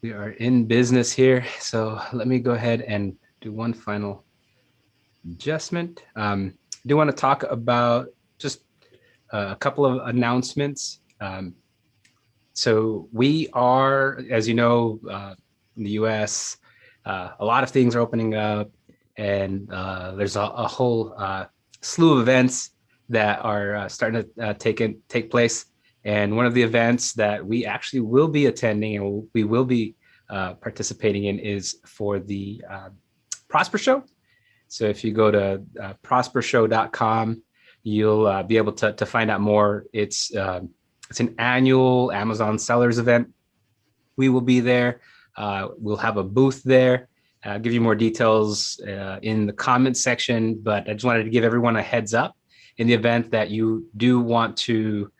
We are in business here. So let me go ahead and do one final adjustment. I do want to talk about just a couple of announcements. So we are, as you know, in the US, a lot of things are opening up, and there's a whole slew of events that are starting to take place. And one of the events that we actually will be attending and we will be participating in is for the Prosper Show. So if you go to prospershow.com, you'll be able to find out more. It's an annual Amazon sellers event. We will be there. We'll have a booth there. I'll give you more details in the comments section, but I just wanted to give everyone a heads up in the event that you do want to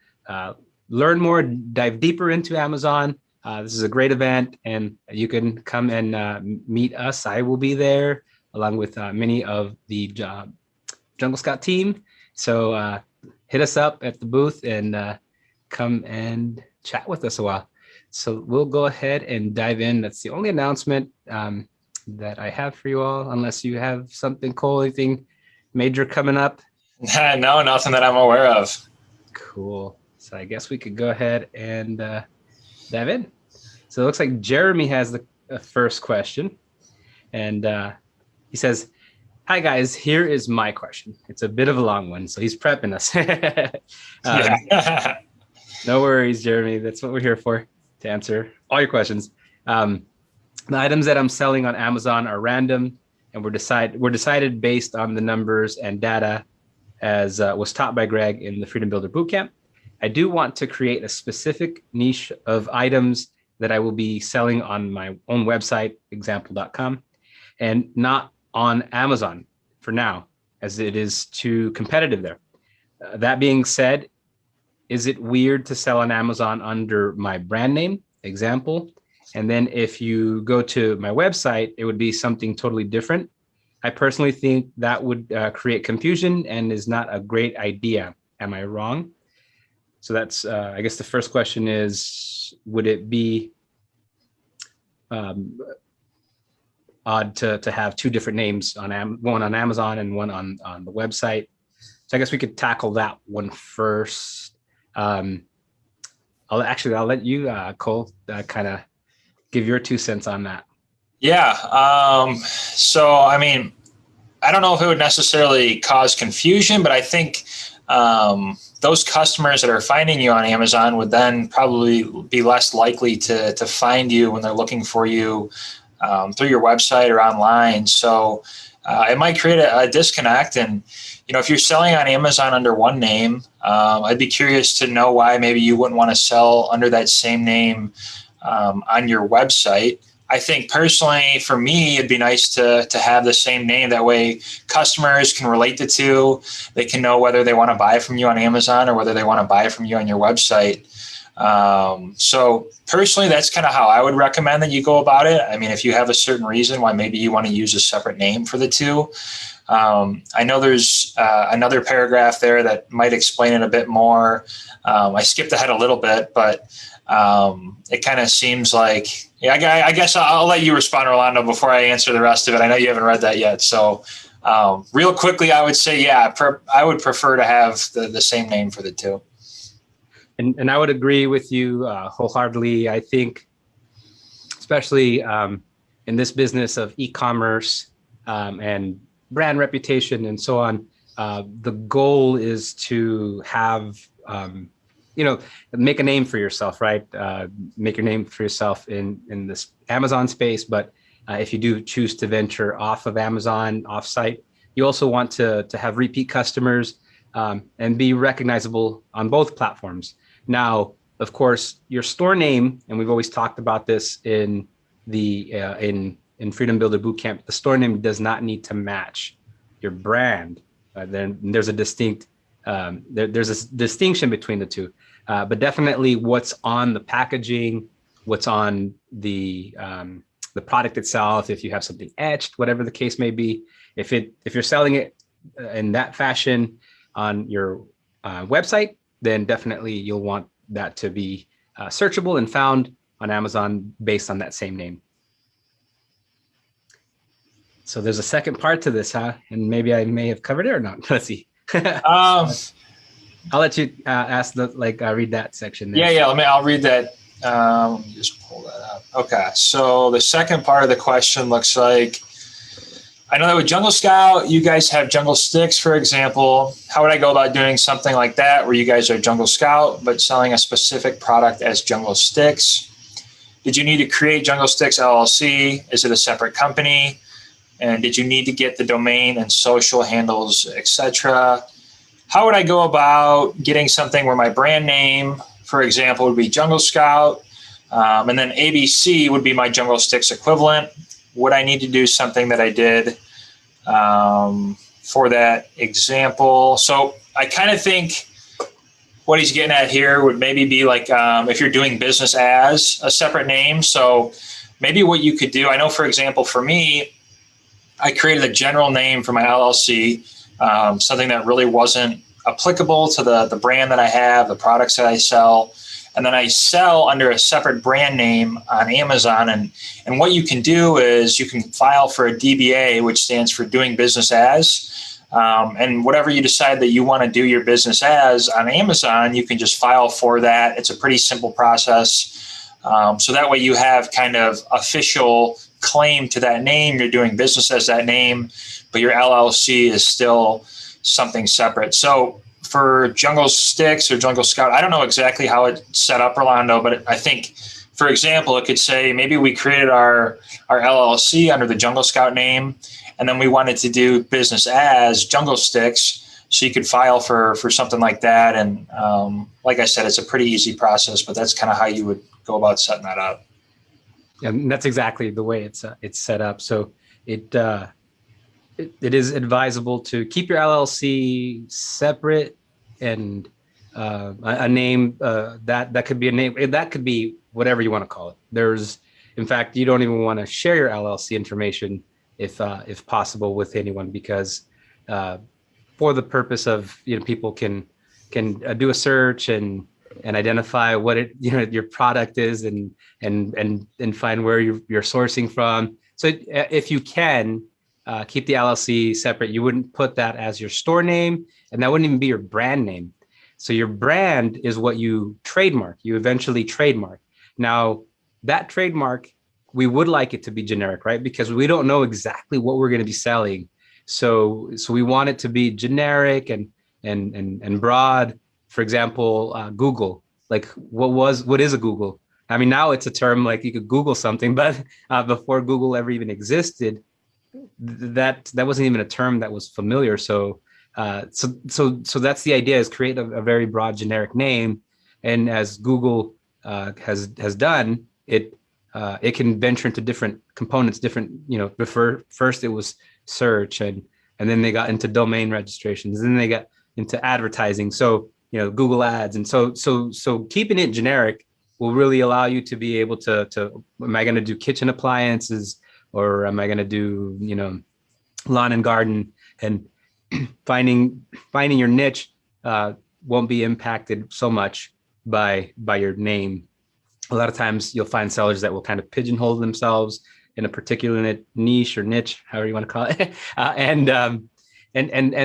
learn more, dive deeper into Amazon. This is a great event, and you can come and meet us. I will be there along with many of the Jungle Scout team. So hit us up at the booth and come and chat with us a while. So we'll go ahead and dive in. That's the only announcement that I have for you all, unless you have something cool, anything major coming up. No, nothing that I'm aware of. Cool. So I guess we could go ahead and dive in. So it looks like Jeremy has the first question. And he says, "Hi guys, here is my question." It's a bit of a long one, so he's prepping us. No worries, Jeremy. That's what we're here for, to answer all your questions. The items that I'm selling on Amazon are random, and we're decided based on the numbers and data as was taught by Greg in the Freedom Builder Bootcamp. I do want to create a specific niche of items that I will be selling on my own website, example.com, and not on Amazon for now, as it is too competitive there. That being said, is it weird to sell on Amazon under my brand name, example? And then if you go to my website, it would be something totally different. I personally think that would create confusion and is not a great idea. Am I wrong? So that's, I guess the first question is, would it be odd to have two different names, one on Amazon and one on the website? So I guess we could tackle that one first. I'll let you, Cole, kind of give your 2 cents on that. Yeah. So, I mean, I don't know if it would necessarily cause confusion, but I think those customers that are finding you on Amazon would then probably be less likely to find you when they're looking for you through your website or online. So it might create a disconnect. And, you know, if you're selling on Amazon under one name, I'd be curious to know why maybe you wouldn't want to sell under that same name on your website. I think personally, for me, it'd be nice to have the same name. That way customers can relate the two. They can know whether they want to buy from you on Amazon or whether they want to buy from you on your website. So personally, that's kind of how I would recommend that you go about it. I mean, if you have a certain reason why maybe you want to use a separate name for the two. I know there's another paragraph there that might explain it a bit more. I skipped ahead a little bit, but it kind of seems like, yeah, I guess I'll let you respond, Rolando, before I answer the rest of it. I know you haven't read that yet. So real quickly, I would say, yeah, I would prefer to have the same name for the two. And I would agree with you wholeheartedly. I think, especially in this business of e-commerce and brand reputation and so on, the goal is to have, make a name for yourself, right? Make your name for yourself in this Amazon space. But if you do choose to venture off of Amazon, off-site, you also want to have repeat customers and be recognizable on both platforms. Now, of course, your store name, and we've always talked about this in the in Freedom Builder Bootcamp, the store name does not need to match your brand. Then there's a distinct there's a distinction between the two, but definitely what's on the packaging, what's on the product itself. If you have something etched, whatever the case may be, if you're selling it in that fashion on your website, then definitely you'll want that to be searchable and found on Amazon based on that same name. So there's a second part to this, huh? And maybe I may have covered it or not. Let's see. I'll let you ask read that section there. Yeah. I'll read that. Let me just pull that up. Okay. So the second part of the question looks like, I know that with Jungle Scout, you guys have Jungle Sticks, for example. How would I go about doing something like that where you guys are Jungle Scout, but selling a specific product as Jungle Sticks? Did you need to create Jungle Sticks LLC? Is it a separate company? And did you need to get the domain and social handles, etc.? How would I go about getting something where my brand name, for example, would be Jungle Scout, and then ABC would be my Jungle Sticks equivalent? Would I need to do something that I did for that example? So I kind of think what he's getting at here would maybe be like if you're doing business as a separate name. So maybe what you could do, I know, for example, for me, I created a general name for my LLC, something that really wasn't applicable to the brand that I have, the products that I sell. And then I sell under a separate brand name on Amazon. And what you can do is you can file for a DBA, which stands for doing business as. And whatever you decide that you want to do your business as on Amazon, you can just file for that. It's a pretty simple process. So that way you have kind of official claim to that name. You're doing business as that name, but your LLC is still something separate. So for Jungle Sticks or Jungle Scout, I don't know exactly how it's set up, Rolando, but I think, for example, it could say maybe we created our LLC under the Jungle Scout name, and then we wanted to do business as Jungle Sticks, so you could file for something like that. And like I said, it's a pretty easy process, but that's kind of how you would go about setting that up. And that's exactly the way it's set up. So it is advisable to keep your LLC separate, and a name that could be a name, that could be whatever you want to call it. In fact, you don't even want to share your LLC information if possible with anyone, because for the purpose of, people can do a search and identify what your product is and find where you're sourcing from. So if you can keep the LLC separate, you wouldn't put that as your store name, and that wouldn't even be your brand name. So your brand is what you trademark. You eventually trademark. Now, that trademark, we would like it to be generic, right? Because we don't know exactly what we're going to be selling. So we want it to be generic and broad. For example, Google. Like, what is a Google? I mean, now it's a term, like you could Google something, but before Google ever even existed, that wasn't even a term that was familiar. So that's the idea, is create a very broad generic name. And as Google has done, it can venture into different components, different, first it was search, and then they got into domain registrations, and then they got into advertising. So, Google ads. And so keeping it generic will really allow you to be able to am I going to do kitchen appliances, or am I going to do, lawn and garden? And finding your niche won't be impacted so much by your name. A lot of times you'll find sellers that will kind of pigeonhole themselves in a particular niche or niche, however you want to call it, and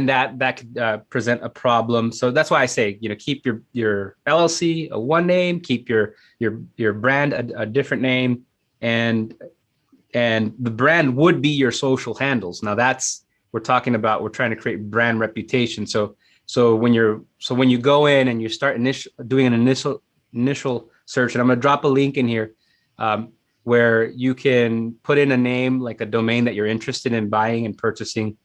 that could present a problem. So that's why I say, keep your LLC a one name, keep your brand a different name, and the brand would be your social handles. Now we're trying to create brand reputation. So when you go in and you start doing an initial search, and I'm going to drop a link in here where you can put in a name, like a domain that you're interested in buying and purchasing,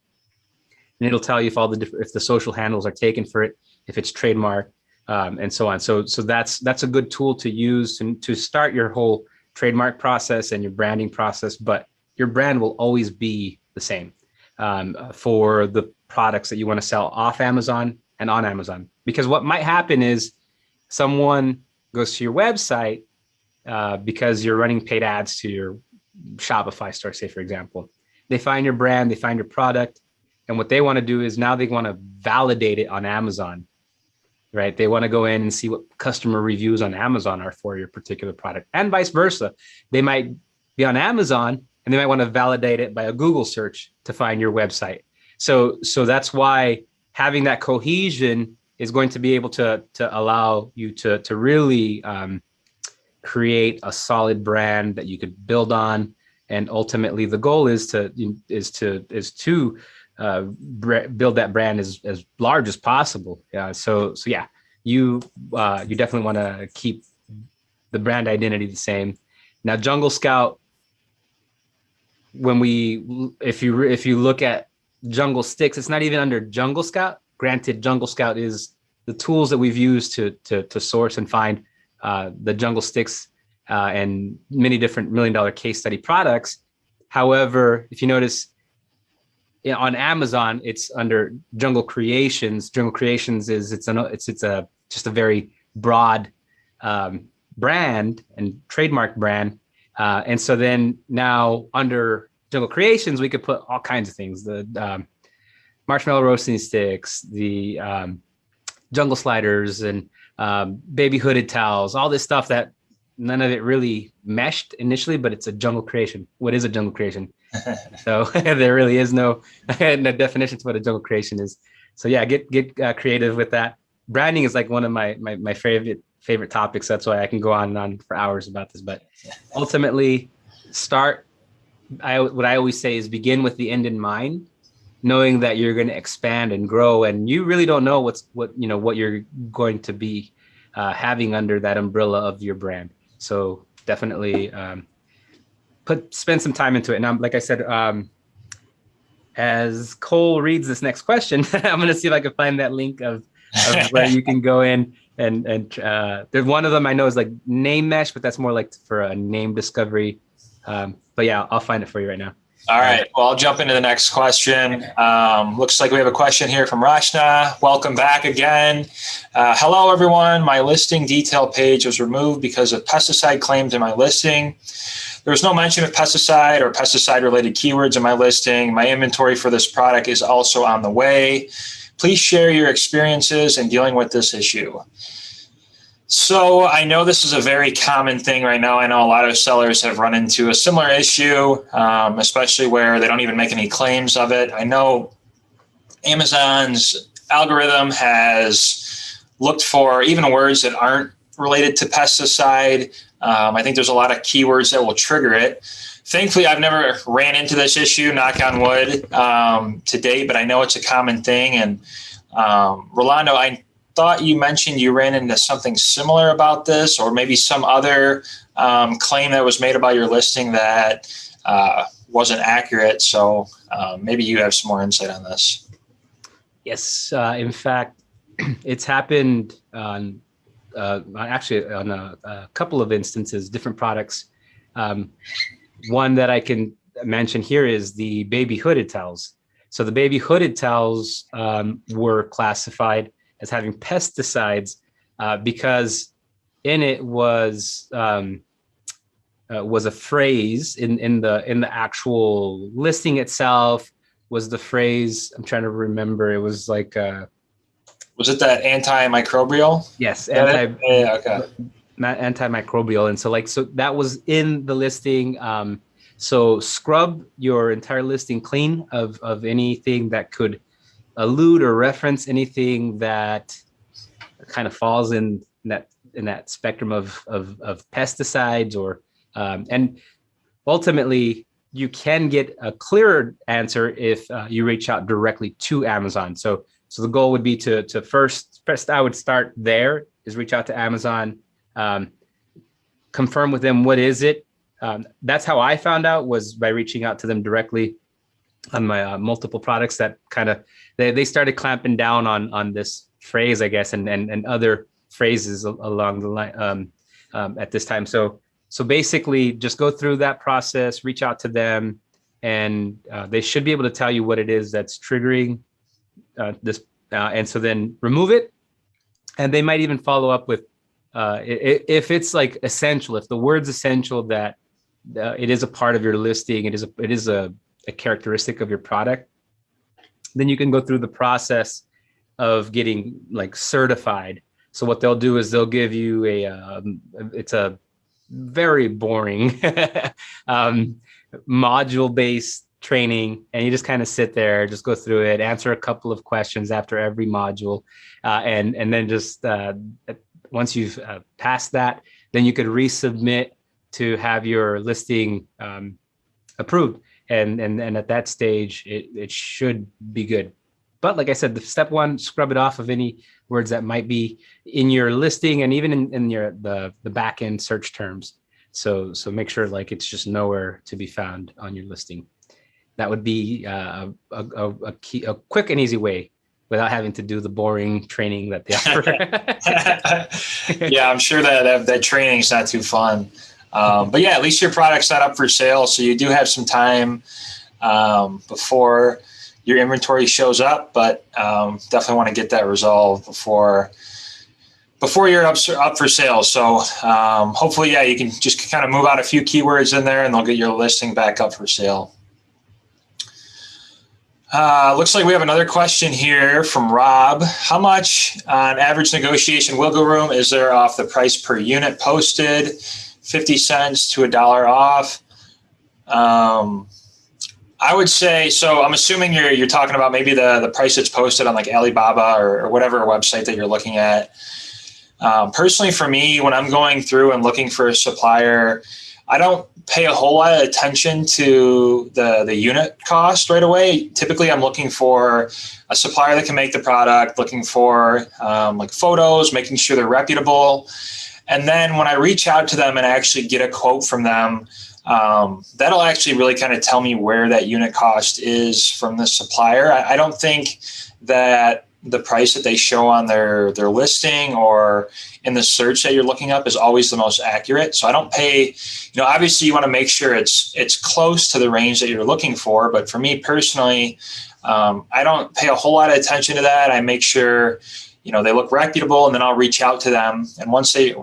and it'll tell you if the social handles are taken for it, if it's trademark, and so on. So that's a good tool to use to start your whole trademark process and your branding process. But your brand will always be the same for the products that you want to sell off Amazon and on Amazon. Because what might happen is someone goes to your website because you're running paid ads to your Shopify store, say, for example. They find your brand, they find your product, and what they want to do is now they want to validate it on Amazon. right? They want to go in and see what customer reviews on Amazon are for your particular product, and vice versa. They might be on Amazon and they might want to validate it by a Google search to find your website. So that's why having that cohesion is going to be able to allow you to really create a solid brand that you could build on. And ultimately, the goal is to build that brand as large as possible. So yeah, you definitely want to keep the brand identity the same. Now, Jungle Scout, if you look at Jungle Stix, it's not even under Jungle Scout. Granted, Jungle Scout is the tools that we've used to source and find the Jungle Stix and many different $1 million case study products. However, if you notice, on Amazon, it's under Jungle Creations. Jungle Creations is it's just a very broad brand and trademark brand. And so then now under Jungle Creations, we could put all kinds of things: the marshmallow roasting sticks, the jungle sliders, and baby hooded towels, all this stuff that none of it really meshed initially, but it's a jungle creation. What is a jungle creation? So there really is no definition to what a jungle creation is. So yeah, get creative with that. Branding is like one of my favorite topics. That's why I can go on and on for hours about this. But ultimately, what I always say is begin with the end in mind, knowing that you're going to expand and grow, and you really don't know what you're going to be having under that umbrella of your brand. So definitely spend some time into it. And like I said, as Cole reads this next question, I'm going to see if I can find that link of where you can go in and there's one of them I know is like Name Mesh, but that's more like for a name discovery. But yeah, I'll find it for you right now. All right. Well, I'll jump into the next question. Looks like we have a question here from Rachna. Welcome back again. Hello, everyone. My listing detail page was removed because of pesticide claims in my listing. There was no mention of pesticide or pesticide-related keywords in my listing. My inventory for this product is also on the way. Please share your experiences in dealing with this issue. So I know this is a very common thing right now. I know a lot of sellers have run into a similar issue, especially where they don't even make any claims of it. I know Amazon's algorithm has looked for even words that aren't related to pesticide. I think there's a lot of keywords that will trigger it. Thankfully, I've never ran into this issue, knock on wood, to date, but I know it's a common thing. And Rolando, I thought you mentioned you ran into something similar about this, or maybe some other claim that was made about your listing that wasn't accurate. So maybe you have some more insight on this. Yes. In fact, it's happened actually on a couple of instances, different products. One that I can mention here is the baby hooded towels. So the baby hooded towels were classified as having pesticides because in it was a phrase in the actual listing itself was the phrase. I'm trying to remember. It was like was it that antimicrobial? Yes, okay. Antimicrobial. And so that was in the listing. So scrub your entire listing clean of anything that could allude or reference anything that kind of falls in that spectrum of pesticides or and ultimately you can get a clearer answer if you reach out directly to Amazon. So the goal would be to first I would start there, is reach out to Amazon, confirm with them what is it. That's how I found out, was by reaching out to them directly on my multiple products that kind of they started clamping down on this phrase, I guess, and other phrases along the line at this time. So basically just go through that process, reach out to them, and they should be able to tell you what it is that's triggering this. And so then remove it. And they might even follow up with, if it's like essential, if the word's essential, that it is a part of your listing, it is a characteristic of your product, then you can go through the process of getting like certified. So what they'll do is they'll give you it's a very boring module based training, and you just kind of sit there, just go through it, answer a couple of questions after every module, and then just once you've passed that, then you could resubmit to have your listing approved, and at that stage it should be good. But like I said, the step one, scrub it off of any words that might be in your listing and even in your the back end search terms. So make sure like it's just nowhere to be found on your listing. That would be a quick and easy way without having to do the boring training that they offer. Yeah, I'm sure that training is not too fun. But yeah, at least your product's not up for sale, so you do have some time before your inventory shows up. But definitely want to get that resolved before you're up for sale. So hopefully, yeah, you can just kind of move out a few keywords in there, and they'll get your listing back up for sale. Looks like we have another question here from Rob. How much on average negotiation wiggle room is there off the price per unit posted? 50 cents to $1 off. I would say, so I'm assuming you're talking about maybe the price that's posted on like Alibaba or whatever website that you're looking at. Personally, for me, when I'm going through and looking for a supplier, I don't pay a whole lot of attention to the unit cost right away. Typically, I'm looking for a supplier that can make the product, looking for like photos, making sure they're reputable. And then when I reach out to them and actually get a quote from them, that'll actually really kind of tell me where that unit cost is from the supplier. I don't think that the price that they show on their listing or in the search that you're looking up is always the most accurate. So I don't pay, obviously you want to make sure it's close to the range that you're looking for. But for me personally, I don't pay a whole lot of attention to that. I make sure, they look reputable, and then I'll reach out to them. And once I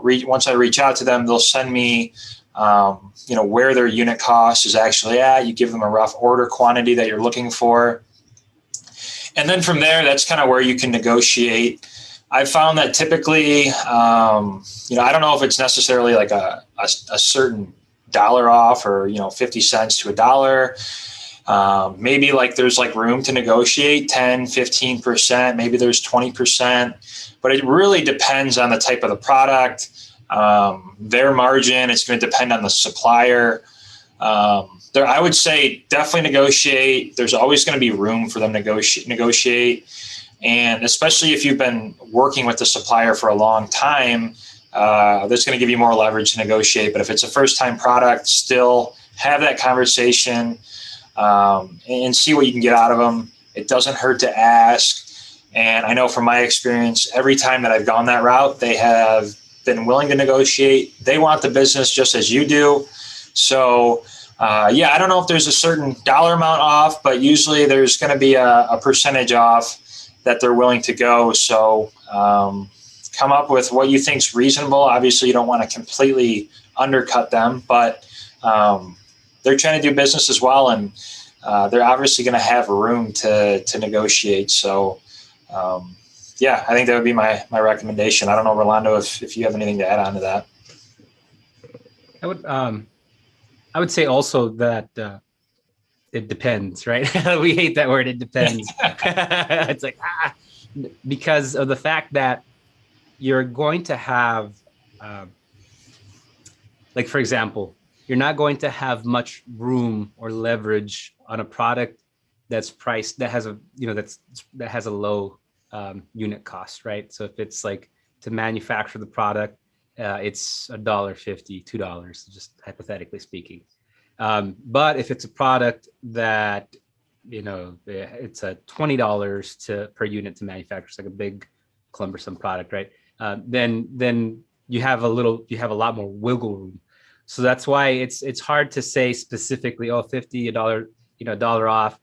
reach out to them, they'll send me, where their unit cost is actually at. You give them a rough order quantity that you're looking for. And then from there, that's kind of where you can negotiate. I found that typically, I don't know if it's necessarily like a certain dollar off or, 50 cents to $1. Maybe like there's like room to negotiate 10, 15%, maybe there's 20%, but it really depends on the type of the product, their margin. It's going to depend on the supplier. I would say definitely negotiate. There's always going to be room for them to negotiate. And especially if you've been working with the supplier for a long time, that's going to give you more leverage to negotiate. But if it's a first-time product, still have that conversation and see what you can get out of them. It doesn't hurt to ask. And I know from my experience, every time that I've gone that route, they have been willing to negotiate. They want the business just as you do. So I don't know if there's a certain dollar amount off, but usually there's going to be a percentage off that they're willing to go. So come up with what you think is reasonable. Obviously, you don't want to completely undercut them, but they're trying to do business as well, and they're obviously going to have room to negotiate. So, I think that would be my recommendation. I don't know, Rolando, if you have anything to add on to that. I would say also that it depends, right? We hate that word. It depends. It's like, because of the fact that you're going to have, like, for example, you're not going to have much room or leverage on a product that's priced, that has a low unit cost, right? So if it's like to manufacture the product, it's $1.50, $2, just hypothetically speaking. But if it's a product that, it's a $20 per unit to manufacture, it's like a big cumbersome product, right? Then you have a lot more wiggle room. So that's why it's hard to say specifically, $50, $1 off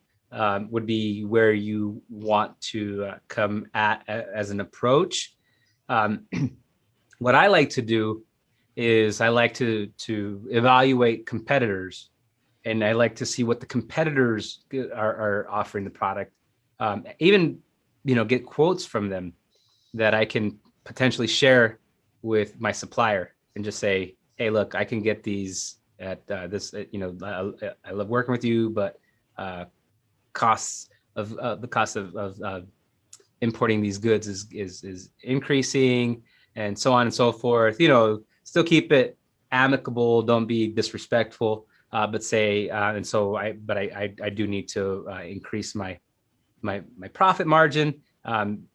would be where you want to come at as an approach. What I like to do is I like to evaluate competitors, and I like to see what the competitors are offering the product. Even get quotes from them that I can potentially share with my supplier and just say, hey, look, I can get these at this, I love working with you, but costs of the cost of importing these goods is increasing, and so on and so forth. Still keep it amicable, don't be disrespectful, but say, and so I do need to increase my profit margin.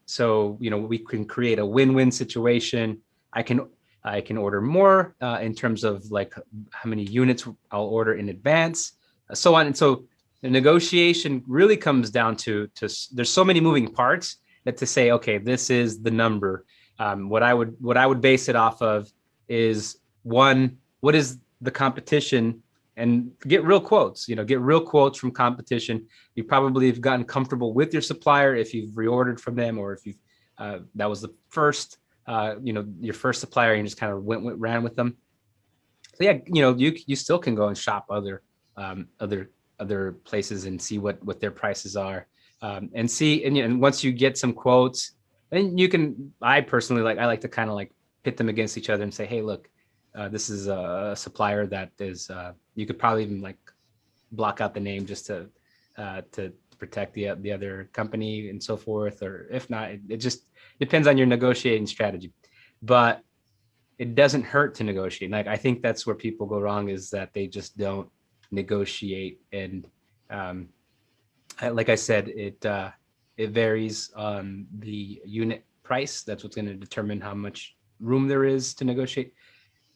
So we can create a win-win situation. I can order more in terms of like how many units I'll order in advance, so on. And so the negotiation really comes down to there's so many moving parts that to say, okay, this is the number. What I would base it off of is, one, what is the competition, and get real quotes. Get real quotes from competition. You probably have gotten comfortable with your supplier if you've reordered from them, or if you've that was the first your first supplier and you just kind of ran with them. So yeah, you still can go and shop other places and see what their prices are, and see, and once you get some quotes, then you can. I personally I like to kind of like pit them against each other and say, hey, look, this is a supplier that is you could probably even like block out the name just to protect the other company and so forth, or if not, it just depends on your negotiating strategy. But it doesn't hurt to negotiate. Like, I think that's where people go wrong, is that they just don't negotiate. And like I said, it varies on the unit price. That's what's going to determine how much room there is to negotiate.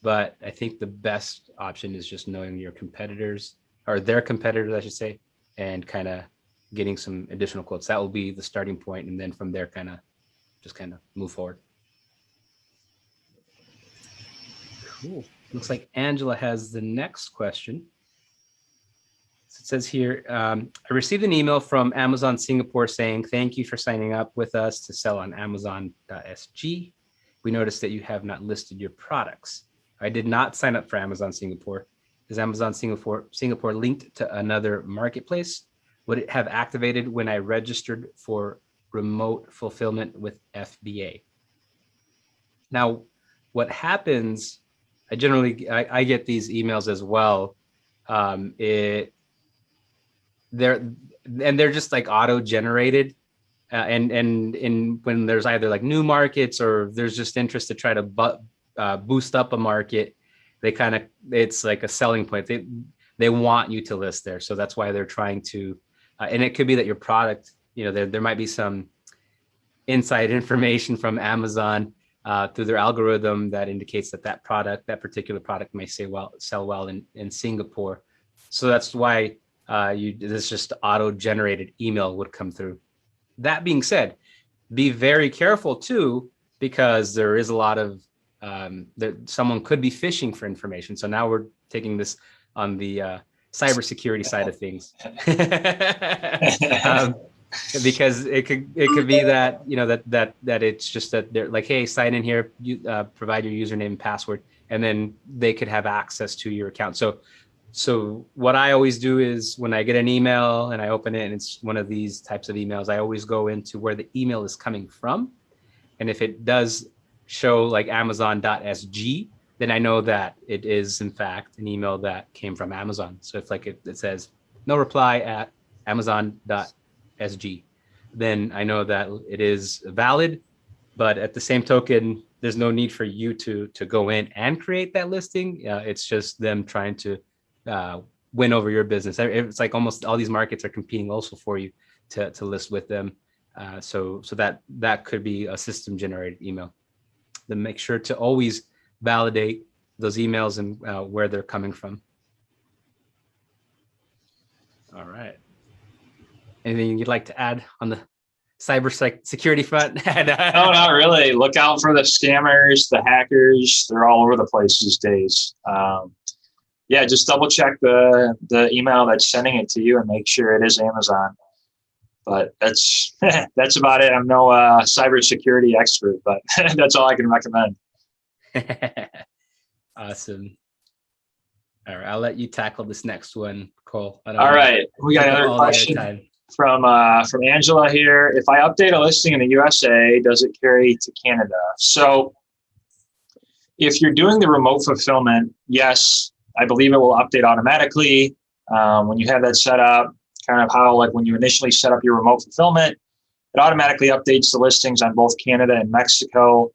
But I think the best option is just knowing your competitors, or their competitors, I should say, and kind of getting some additional quotes. That will be the starting point, and then from there, kind of move forward. Cool. Looks like Angela has the next question. So it says here, I received an email from Amazon Singapore saying, thank you for signing up with us to sell on Amazon.sg. We noticed that you have not listed your products. I did not sign up for Amazon Singapore. Is Amazon Singapore linked to another marketplace? Would it have activated when I registered for remote fulfillment with FBA? Now, what happens, I get these emails as well. They're just like auto-generated. And when there's either like new markets, or there's just interest to try to boost up a market, it's like a selling point. They want you to list there. So that's why they're trying to, and it could be that your product, there might be some inside information from Amazon through their algorithm that indicates that particular product may sell well in Singapore. So that's why this just auto-generated email would come through. That being said, be very careful too, because there is a lot of someone could be phishing for information. So now we're taking this on the cybersecurity side of things. Because it could be that that it's just that they're like, hey, sign in here, you provide your username and password, and then they could have access to your account. So what I always do is, when I get an email and I open it and it's one of these types of emails, I always go into where the email is coming from. And if it does show like Amazon.sg, then I know that it is in fact an email that came from Amazon. So if like it says no reply at Amazon.sg, then I know that it is valid. But at the same token, there's no need for you to go in and create that listing. It's just them trying to win over your business. It's like almost all these markets are competing also for you to list with them. So that could be a system generated email. Then make sure to always validate those emails and where they're coming from. All right. Anything you'd like to add on the cyber security front? No, not really. Look out for the scammers, the hackers. They're all over the place these days. Yeah, just double check the email that's sending it to you and make sure it is Amazon. But that's about it. I'm no cybersecurity expert, but that's all I can recommend. Awesome. All right, I'll let you tackle this next one, Cole. All right, we got another question. From Angela here. If I update a listing in the USA, does it carry to Canada? So if you're doing the remote fulfillment, yes, I believe it will update automatically. When you have that set up, kind of how like when you initially set up your remote fulfillment, it automatically updates the listings on both Canada and Mexico.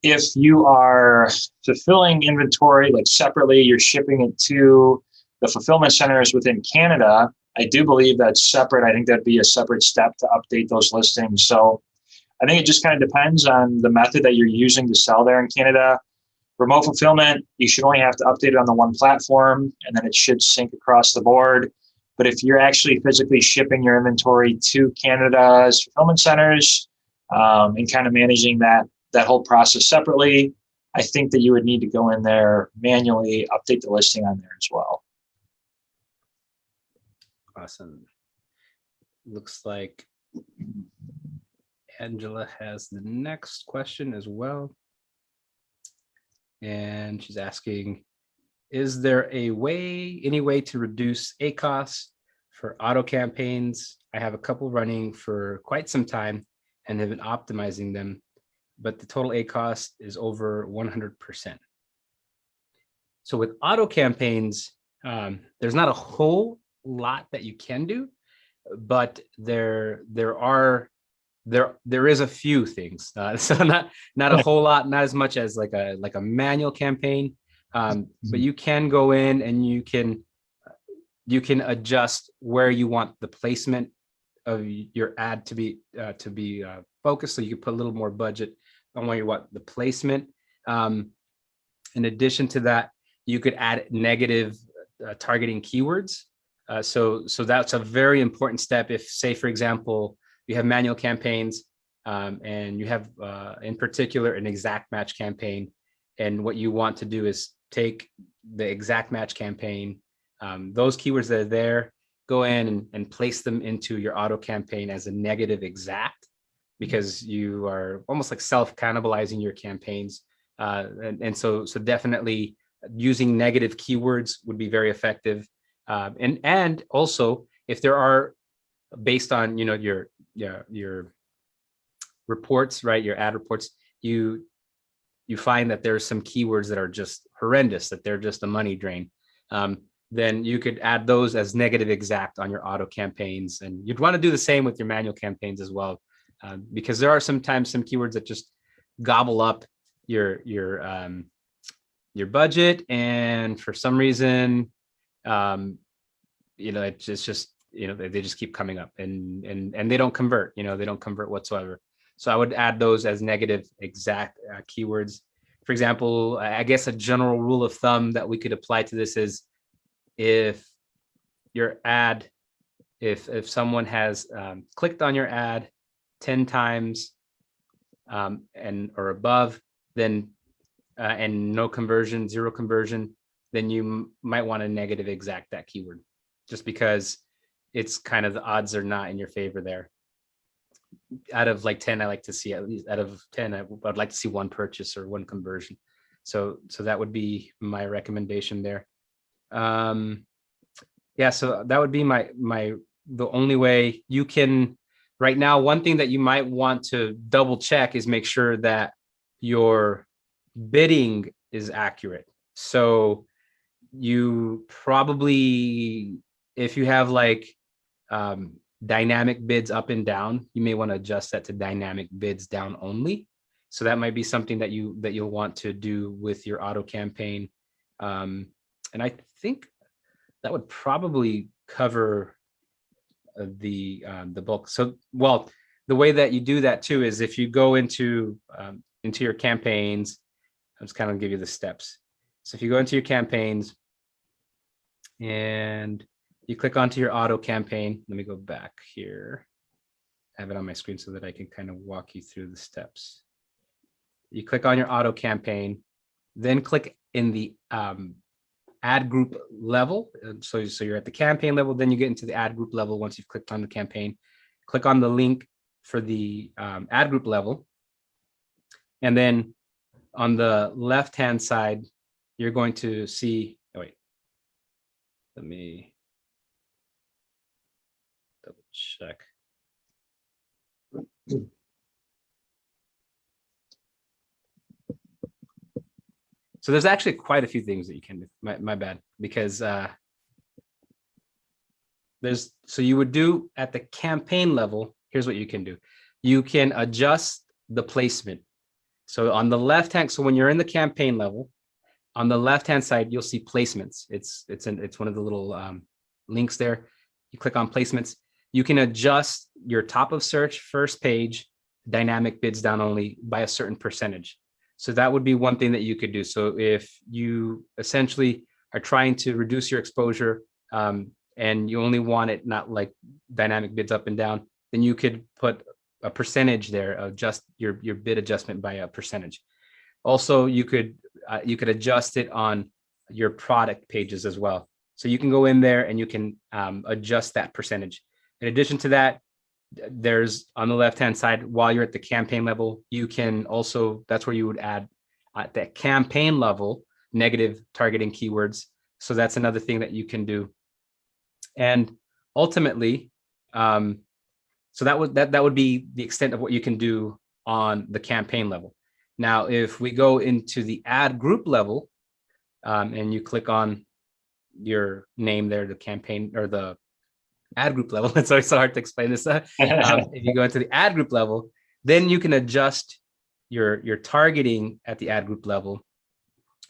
If you are fulfilling inventory like separately, you're shipping it to the fulfillment centers within Canada, I do believe that's separate. I think that'd be a separate step to update those listings. So I think it just kind of depends on the method that you're using to sell there in Canada. Remote fulfillment, you should only have to update it on the one platform, and then it should sync across the board. But if you're actually physically shipping your inventory to Canada's fulfillment centers and kind of managing that whole process separately, I think that you would need to go in there manually, update the listing on there as well. Awesome. Looks like Angela has the next question as well. And she's asking, is there any way to reduce ACoS for auto campaigns? I have a couple running for quite some time and have been optimizing them, but the total ACoS is over 100%. So with auto campaigns, there's not a whole lot that you can do, but there is a few things. So not a whole lot, not as much as like a manual campaign. But you can go in and you can adjust where you want the placement of your ad to be focused. So you can put a little more budget on where you want the placement. In addition to that, you could add negative targeting keywords. So that's a very important step. If, say, for example, you have manual campaigns and you have, in particular, an exact match campaign, and what you want to do is take the exact match campaign, those keywords that are there, go in and place them into your auto campaign as a negative exact, because you are almost like self-cannibalizing your campaigns. And so definitely using negative keywords would be very effective. And also, if there are, based on your reports, right, your ad reports, you find that there's some keywords that are just horrendous, that they're just a money drain, then you could add those as negative exact on your auto campaigns. And you'd want to do the same with your manual campaigns as well, because there are sometimes some keywords that just gobble up your budget, and for some reason, it's just they just keep coming up and they don't convert. They don't convert whatsoever. So I would add those as negative exact keywords. For example, I guess a general rule of thumb that we could apply to this is, if your ad, if someone has clicked on your ad 10 times and or above, then and no conversion, zero conversion, then you might want to negative exact that keyword, just because it's kind of, the odds are not in your favor there. Out of like 10, I like to see, at least out of 10, I'd like to see one purchase or one conversion. So that would be my recommendation there. Yeah, so that would be the only way you can right now. One thing that you might want to double check is make sure that your bidding is accurate. So you probably, if you have like dynamic bids up and down, you may want to adjust that to dynamic bids down only. So that might be something that you'll want to do with your auto campaign. And I think that would probably cover the bulk. So, well, the way that you do that too is if you go into your campaigns, I'm just kind of give you the steps. So if you go into your campaigns and you click onto your auto campaign, let me go back here. I have it on my screen so that I can kind of walk you through the steps. You click on your auto campaign, then click in the ad group level. So you're at the campaign level, then you get into the ad group level. Once you've clicked on the campaign, click on the link for the ad group level. And then on the left-hand side, you're going to see, oh wait, let me double check. So there's actually quite a few things that you can do. My bad, because so you would do at the campaign level. Here's what you can do. You can adjust the placement. So on the left hand, so when you're in the campaign level, on the left hand side, you'll see placements. It's one of the little links there. You click on placements. You can adjust your top of search, first page, dynamic bids down only by a certain percentage. So that would be one thing that you could do. So if you essentially are trying to reduce your exposure and you only want it not like dynamic bids up and down, then you could put a percentage there, adjust your bid adjustment by a percentage. Also, you could adjust it on your product pages as well. So you can go in there and you can adjust that percentage. In addition to that, there's on the left-hand side, while you're at the campaign level, you can also, that's where you would add at that campaign level, negative targeting keywords. So that's another thing that you can do. And ultimately, so that would be the extent of what you can do on the campaign level. Now, if we go into the ad group level and you click on your name there, the campaign or the ad group level, it's always so hard to explain this. If you go into the ad group level, then you can adjust your targeting at the ad group level,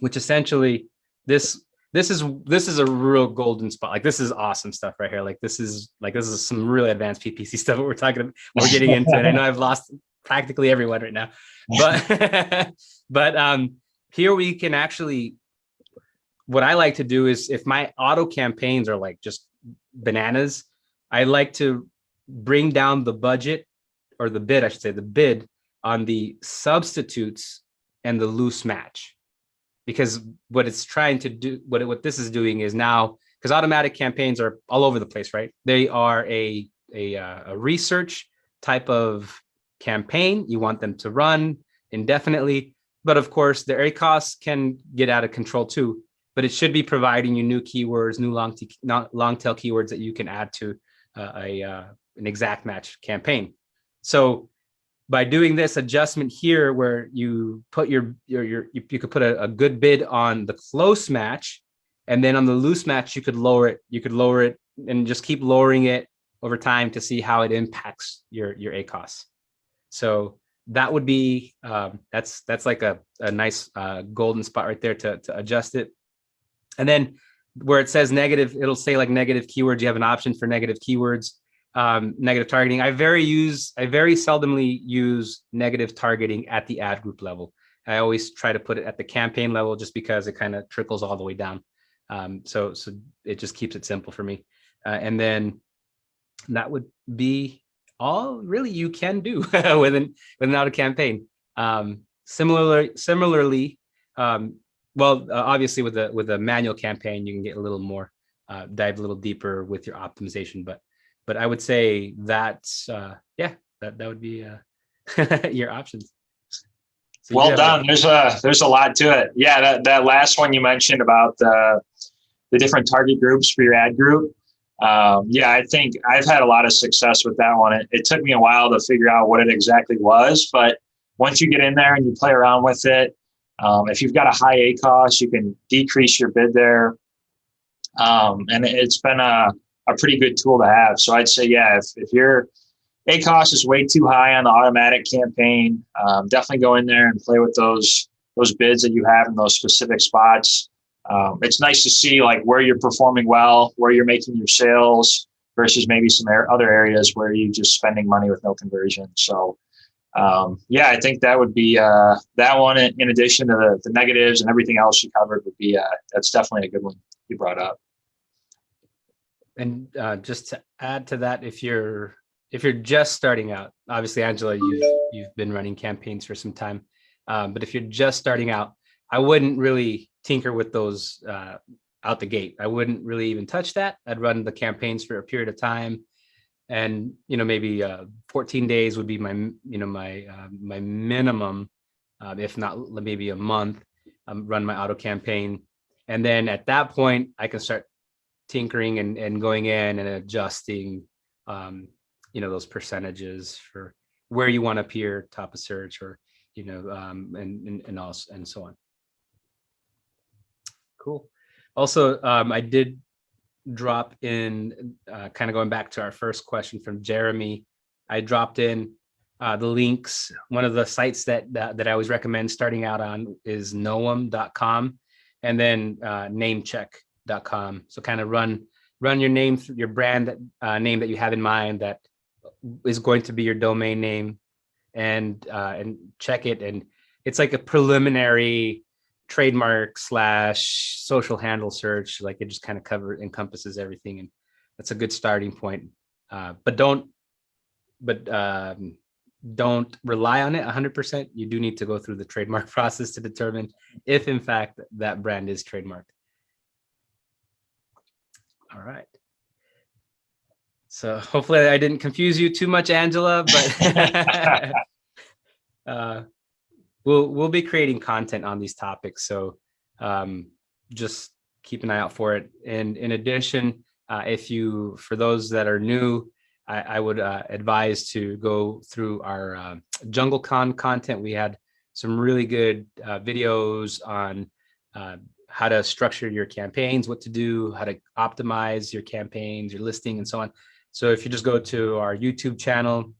which essentially this is a real golden spot. Like this is awesome stuff right here. Like this is some really advanced PPC stuff that we're getting into. And I know I've lost practically everyone right now, but here we can actually, what I like to do is if my auto campaigns are like just bananas, I like to bring down the budget or the bid, I should say, the bid on the substitutes and the loose match. Because what it's trying to do, what this is doing is now, because automatic campaigns are all over the place, right? They are a research type of campaign. You want them to run indefinitely, but of course their ACoS can get out of control too. But it should be providing you new keywords, new long tail keywords that you can add to an exact match campaign. So by doing this adjustment here, where you put you could put a good bid on the close match, and then on the loose match you could lower it. You could lower it and just keep lowering it over time to see how it impacts your ACoS. So that would be that's like a nice golden spot right there to adjust it. And then where it says negative, it'll say like negative keywords. You have an option for negative keywords, negative targeting. I very seldomly use negative targeting at the ad group level. I always try to put it at the campaign level just because it kind of trickles all the way down. So it just keeps it simple for me. And then that would be all really you can do with an auto campaign. Similarly, well, obviously with a manual campaign, you can get a little more, dive a little deeper with your optimization. But I would say that's that would be your options. So well done. There's a lot to it. Yeah, that last one you mentioned about the different target groups for your ad group. Yeah, I think I've had a lot of success with that one. It took me a while to figure out what it exactly was, but once you get in there and you play around with it, if you've got a high ACoS, you can decrease your bid there. And it's been a pretty good tool to have. So I'd say, yeah, if your ACoS is way too high on the automatic campaign, definitely go in there and play with those bids that you have in those specific spots. It's nice to see like where you're performing well, where you're making your sales versus maybe some other areas where you're just spending money with no conversion. So yeah, I think that would be that one in addition to the negatives and everything else you covered would be that's definitely a good one you brought up. And just to add to that, if you're just starting out, obviously Angela, you've been running campaigns for some time, but if you're just starting out, I wouldn't really tinker with those out the gate. I wouldn't really even touch that. I'd run the campaigns for a period of time. And, maybe 14 days would be my minimum, if not maybe a month, run my auto campaign. And then at that point, I can start tinkering and going in and adjusting those percentages for where you want to appear, top of search, or and so on. Cool. Also, I did drop in, kind of going back to our first question from Jeremy. I dropped in the links. One of the sites that I always recommend starting out on is Knowem.com, and then Namecheck.com. So kind of run your name, your brand name that you have in mind that is going to be your domain name, and check it. And it's like a preliminary trademark / social handle search. Like it just kind of encompasses everything, and that's a good starting point. But don't rely on it 100%. You do need to go through the trademark process to determine if in fact that brand is trademarked. All right. So hopefully I didn't confuse you too much, Angela, but we'll be creating content on these topics. So just keep an eye out for it. And in addition, for those that are new, I would advise to go through our JungleCon content. We had some really good videos on how to structure your campaigns, what to do, how to optimize your campaigns, your listing, and so on. So if you just go to our YouTube channel,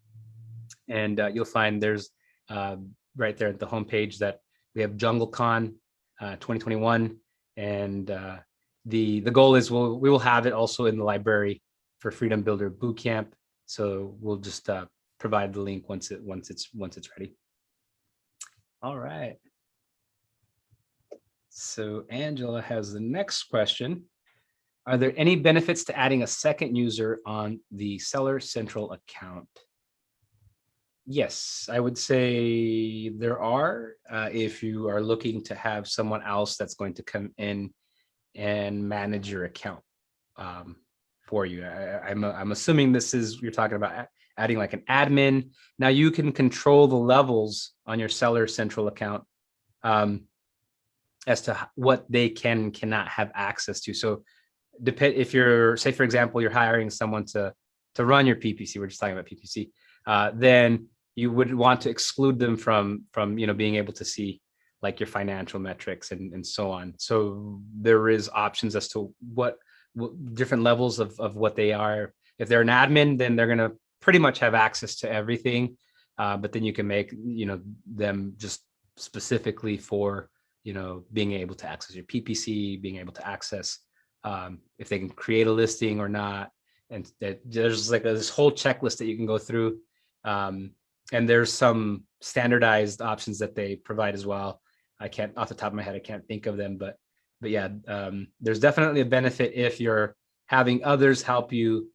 and you'll find there's right there at the homepage that we have JungleCon 2021, and the goal is we will have it also in the library for Freedom Builder Bootcamp. So we'll just provide the link once it's ready. All right. So Angela has the next question. Are there any benefits to adding a second user on the Seller Central account? Yes, I would say there are. If you are looking to have someone else that's going to come in and manage your account for you. I'm assuming you're talking about adding like an admin. Now you can control the levels on your Seller Central account as to what they cannot have access to. So if you're, say, for example, you're hiring someone to run your PPC, we're just talking about PPC, then you would want to exclude them from being able to see like your financial metrics and so on. So there is options as to what different levels of what they are. If they're an admin, then they're going to pretty much have access to everything. But then you can make them just specifically for being able to access your PPC, being able to access if they can create a listing or not. And there's like this whole checklist that you can go through. And there's some standardized options that they provide as well. I can't, off the top of my head, I can't think of them, but yeah, there's definitely a benefit if you're having others help you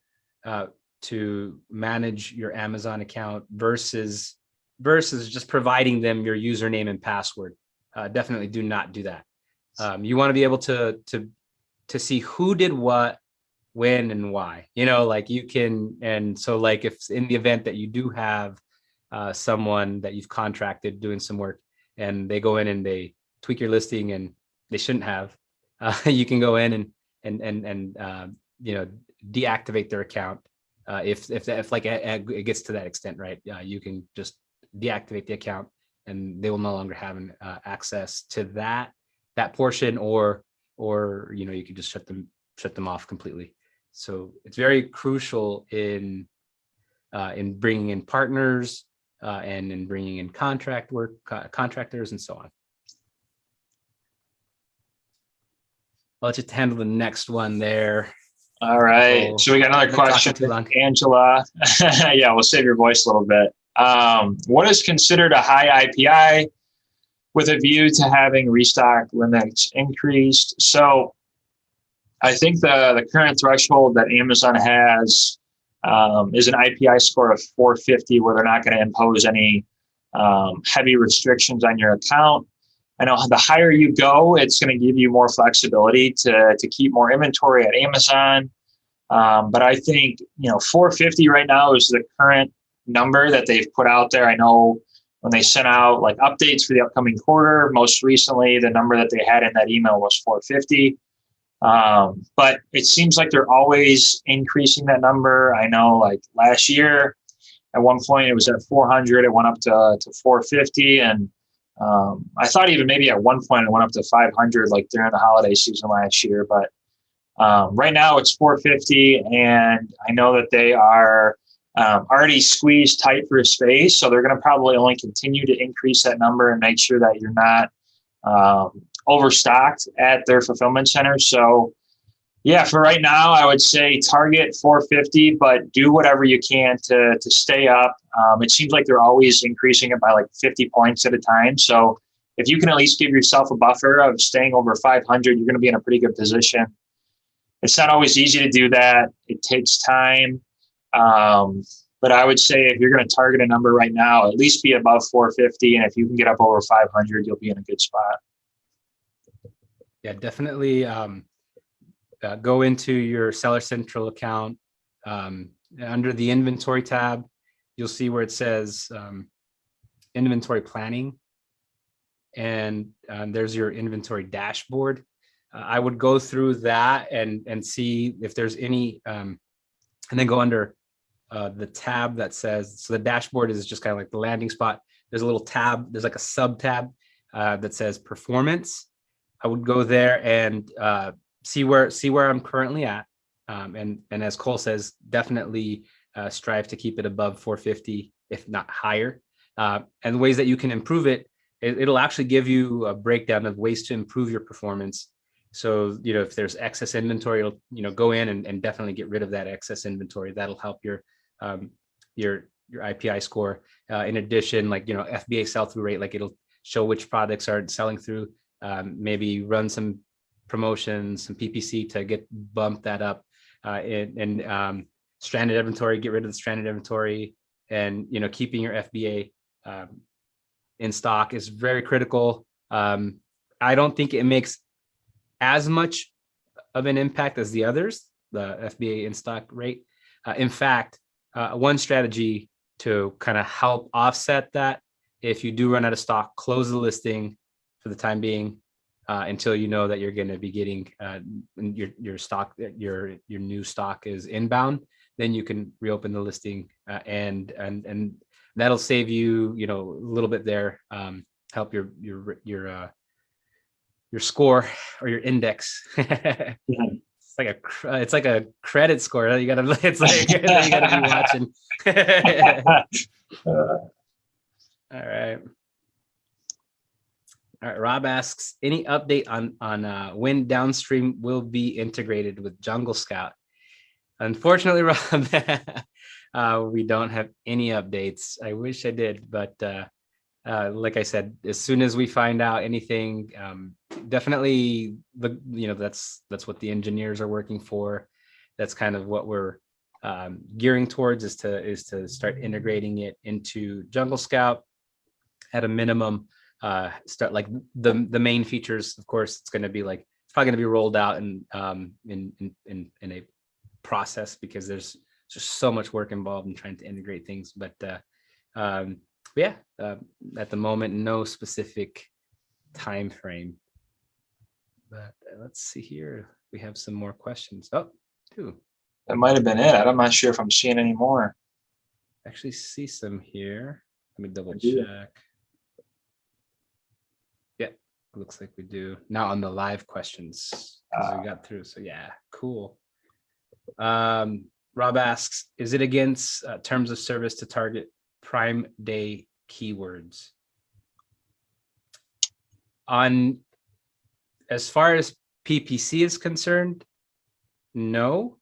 to manage your Amazon account versus just providing them your username and password. Definitely do not do that. You want to be able to see who did what, when, and why. Like you can, and so like if in the event that you do have someone that you've contracted doing some work and they go in and they tweak your listing and they shouldn't have, you can go in and deactivate their account. If like it gets to that extent, right? You can just deactivate the account and they will no longer have access to that portion, or you can just shut them off completely. So it's very crucial in bringing in partners and in bringing in contractors and so on. I'll let you handle the next one there. All right. So we got another question, Angela. Yeah, we'll save your voice a little bit. What is considered a high IPI with a view to having restock limits increased? So I think the current threshold that Amazon has is an IPI score of 450, where they're not going to impose any heavy restrictions on your account. I know the higher you go, it's going to give you more flexibility to keep more inventory at Amazon. But I think 450 right now is the current number that they've put out there. I know when they sent out like updates for the upcoming quarter, most recently the number that they had in that email was 450. But it seems like they're always increasing that number. I know like last year at one point it was at 400, it went up to 450. And I thought even maybe at one point it went up to 500 like during the holiday season last year. But right now it's 450, and I know that they are already squeezed tight for space. So they're going to probably only continue to increase that number and make sure that you're not overstocked at their fulfillment centers. So yeah, for right now, I would say target 450, but do whatever you can to stay up. It seems like they're always increasing it by like 50 points at a time. So if you can at least give yourself a buffer of staying over 500, you're going to be in a pretty good position. It's not always easy to do that. It takes time. But I would say if you're going to target a number right now, at least be above 450. And if you can get up over 500, you'll be in a good spot. Yeah, definitely. Go into your Seller Central account. Under the inventory tab, you'll see where it says inventory planning, and there's your inventory dashboard. I would go through that and see if there's any, and then go under the tab that says, so the dashboard is just kind of like the landing spot. There's a little tab, there's like a sub tab that says performance. I would go there and see where I'm currently at. And as Cole says, definitely strive to keep it above 450, if not higher. And the ways that you can improve it, it'll actually give you a breakdown of ways to improve your performance. So, if there's excess inventory, you'll, go in and definitely get rid of that excess inventory. That'll help your IPI score. In addition, like, FBA sell-through rate, like it'll show which products are selling through. Maybe run some promotions, some PPC to bump that up, and stranded inventory, get rid of the stranded inventory, and keeping your FBA in stock is very critical. I don't think it makes as much of an impact as the others, the FBA in stock rate. In fact, one strategy to kind of help offset that, if you do run out of stock, close the listing for the time being until you know that you're going to be getting your stock, your new stock is inbound. Then you can reopen the listing, and that'll save you, a little bit there. Help your score or your index. It's like a credit score. You gotta it's like you gotta be watching. All right. Rob asks, any update on when downstream will be integrated with Jungle Scout? Unfortunately, Rob, we don't have any updates. I wish I did, but like I said, as soon as we find out anything, definitely that's what the engineers are working for. That's kind of what we're gearing towards, is to start integrating it into Jungle Scout at a minimum. Start like the main features. Of course, it's probably going to be rolled out in a process, because there's just so much work involved in trying to integrate things. But yeah, at the moment, no specific time frame. But let's see here. We have some more questions. Oh, two. That might have been it. I'm not sure if I'm seeing any more. Actually see some here. Let me double check. Yeah, looks like we do. Now on the live questions, we got through. So yeah, cool. Rob asks, is it against terms of service to target Prime Day keywords? As far as PPC is concerned, no,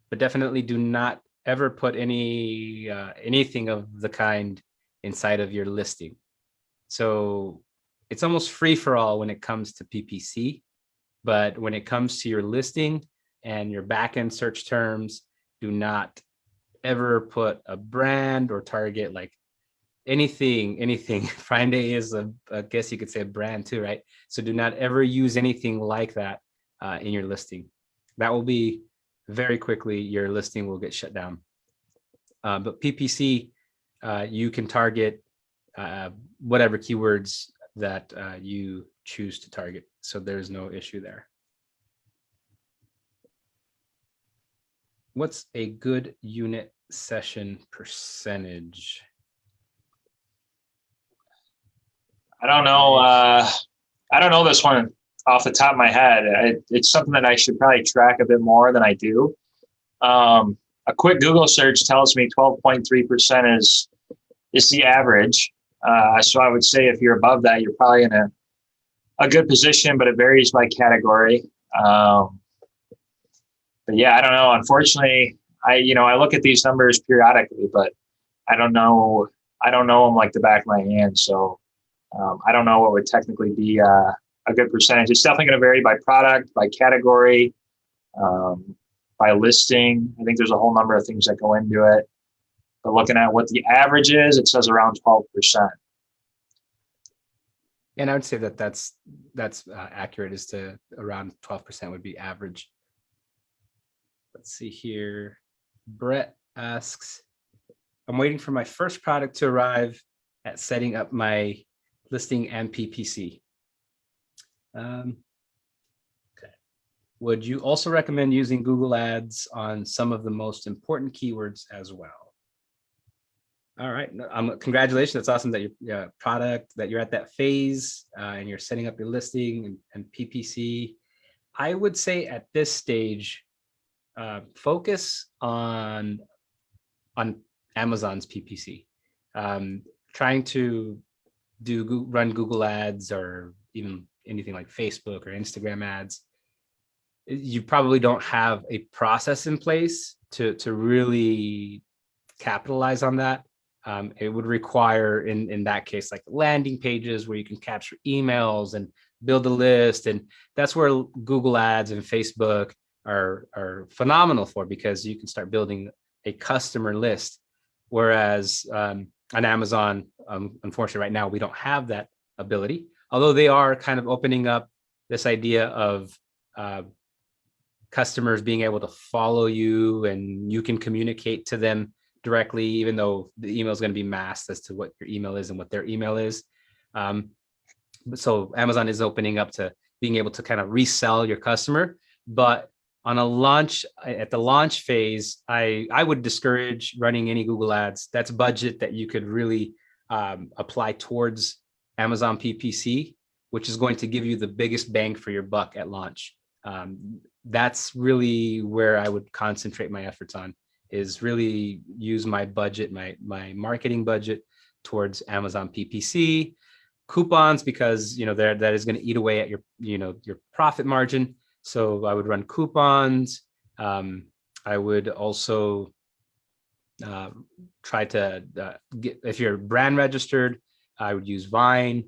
but definitely do not ever put anything of the kind inside of your listing. So it's almost free for all when it comes to PPC, but when it comes to your listing and your backend search terms, do not ever put a brand or target like anything. Prime Day is I guess you could say a brand too, right? So do not ever use anything like that in your listing. That will be very quickly, your listing will get shut down. But PPC, you can target whatever keywords that you choose to target. So there's no issue there. What's a good unit session percentage? I don't know. I don't know this one off the top of my head. It's something that I should probably track a bit more than I do. A quick Google search tells me 12.3% is the average. So I would say if you're above that, you're probably in a good position, but it varies by category. But yeah, I don't know. Unfortunately, I look at these numbers periodically, but I don't know. I don't know them like the back of my hand. So I don't know what would technically be a good percentage. It's definitely going to vary by product, by category, by listing. I think there's a whole number of things that go into it. But looking at what the average is, it says around 12%. And I would say that that's accurate, as to around 12% would be average. Let's see here. Brett asks, I'm waiting for my first product to arrive at setting up my listing and PPC. Okay. Would you also recommend using Google Ads on some of the most important keywords as well? All right. Congratulations. That's awesome that your product, that you're at that phase and you're setting up your listing and PPC. I would say at this stage, focus on Amazon's PPC. Trying to run Google Ads or even anything like Facebook or Instagram ads, you probably don't have a process in place to really capitalize on that. It would require, in that case, like landing pages where you can capture emails and build a list. And that's where Google Ads and Facebook are phenomenal for, because you can start building a customer list. Whereas on Amazon, unfortunately, right now, we don't have that ability, although they are kind of opening up this idea of customers being able to follow you and you can communicate to them directly, even though the email is going to be masked as to what your email is and what their email is. So Amazon is opening up to being able to kind of resell your customer. But on a launch, at the launch phase, I would discourage running any Google Ads. That's budget that you could really apply towards Amazon PPC, which is going to give you the biggest bang for your buck at launch. That's really where I would concentrate my efforts on, is really use my budget, my marketing budget towards Amazon PPC. Coupons, because that is going to eat away at your your profit margin. So I would run coupons. I would also try to get, if you're brand registered, I would use Vine.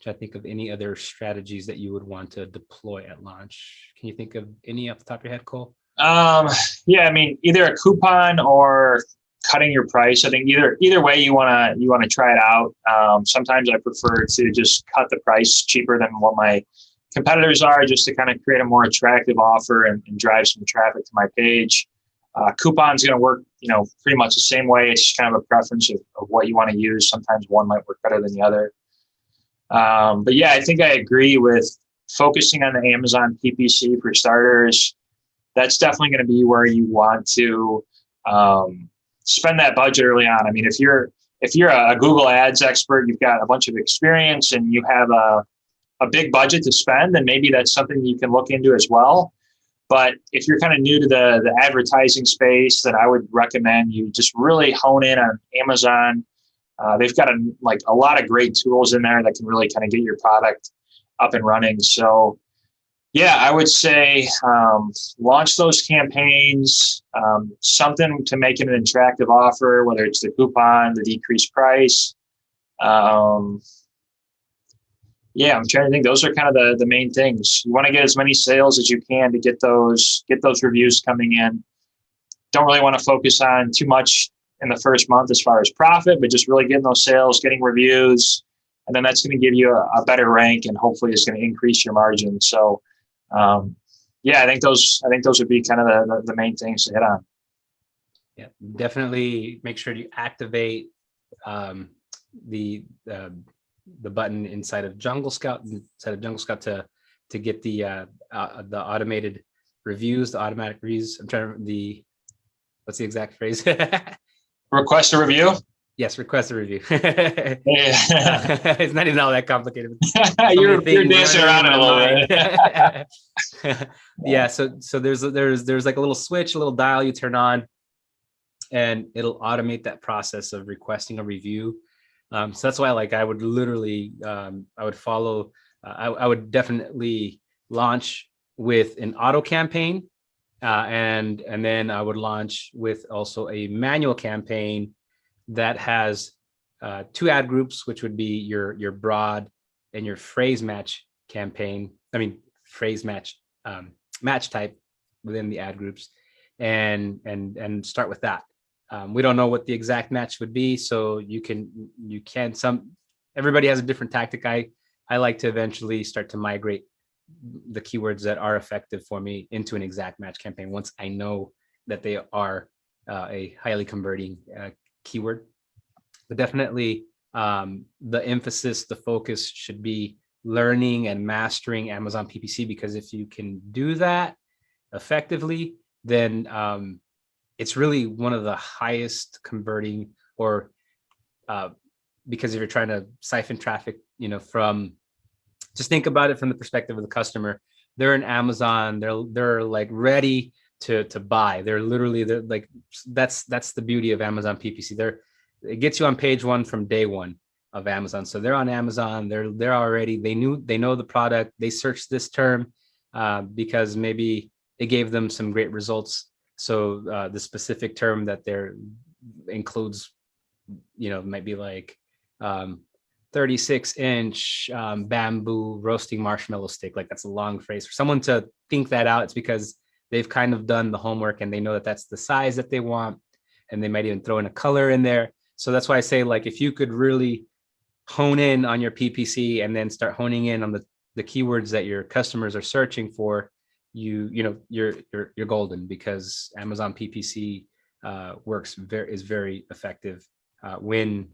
I think of any other strategies that you would want to deploy at launch. Can you think of any off the top of your head, Cole? Yeah, I mean, either a coupon or cutting your price. I think either way you want to try it out. Sometimes I prefer to just cut the price cheaper than what my competitors are, just to kind of create a more attractive offer and drive some traffic to my page. Coupon's going to work, pretty much the same way. It's just kind of a preference of what you want to use. Sometimes one might work better than the other. But yeah, I think I agree with focusing on the Amazon PPC for starters. That's definitely going to be where you want to spend that budget early on. I mean, if you're a Google Ads expert, you've got a bunch of experience and you have a big budget to spend, then maybe that's something you can look into as well. But if you're kind of new to the advertising space, then I would recommend you just really hone in on Amazon. They've got a lot of great tools in there that can really kind of get your product up and running. So yeah, I would say launch those campaigns, something to make it an attractive offer, whether it's the coupon, the decreased price. Yeah, I'm trying to think. Those are kind of the main things. You want to get as many sales as you can to get those reviews coming in. Don't really want to focus on too much in the first month as far as profit, but just really getting those sales, getting reviews, and then that's going to give you a better rank, and hopefully it's going to increase your margin. So, yeah, I think those would be kind of the main things to hit on. Yeah, definitely make sure you activate the button inside of Jungle Scout to get the automated reviews, the automatic reviews. I'm trying to what's the exact phrase? Request a review. Yes, request a review. Yeah. It's not even all that complicated. You're dancing around it a little bit. Yeah, so there's like a little switch, a little dial you turn on, and it'll automate that process of requesting a review. So that's why, like, I would literally, I would follow, I would definitely launch with an auto campaign, and then I would launch with also a manual campaign that has 2 ad groups, which would be your broad and your phrase match campaign. I mean, phrase match match type within the ad groups, and start with that. We don't know what the exact match would be, so everybody has a different tactic. I like to eventually start to migrate the keywords that are effective for me into an exact match campaign once I know that they are a highly converting keyword. But definitely the emphasis, the focus should be learning and mastering Amazon PPC, because if you can do that effectively, then it's really one of the highest converting, or because if you're trying to siphon traffic, from, just think about it from the perspective of the customer. They're in Amazon, they're like ready to buy. They're like, that's the beauty of Amazon PPC. It gets you on page 1 from day 1 of Amazon. So they're on Amazon, they're already, they know the product, they searched this term because maybe it gave them some great results. So the specific term that there includes, might be like 36-inch bamboo roasting marshmallow stick. Like, that's a long phrase. For someone to think that out, it's because they've kind of done the homework and they know that that's the size that they want, and they might even throw in a color in there. So that's why I say, like, if you could really hone in on your PPC and then start honing in on the keywords that your customers are searching for, you're golden, because Amazon PPC is very effective when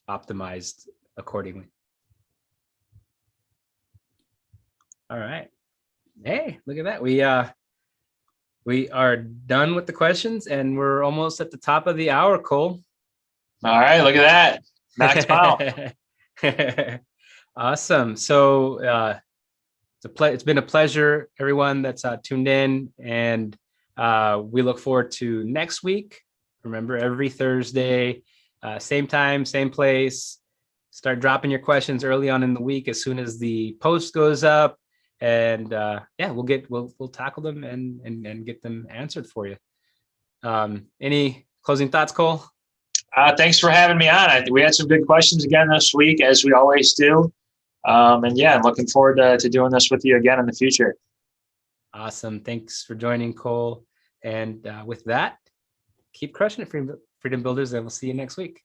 optimized accordingly. All right. Hey, look at that. We are done with the questions, and we're almost at the top of the hour, Cole. All right, look at that. Knocked them out. Awesome. So it's been a pleasure, everyone that's tuned in, and we look forward to next week. Remember, every Thursday, same time, same place. Start dropping your questions early on in the week as soon as the post goes up. And we'll tackle them and get them answered for you. Any closing thoughts, Cole? Thanks for having me on. We had some good questions again this week, as we always do. I'm looking forward to doing this with you again in the future. Awesome. Thanks for joining, Cole. And with that, keep crushing it, Freedom Builders, and we'll see you next week.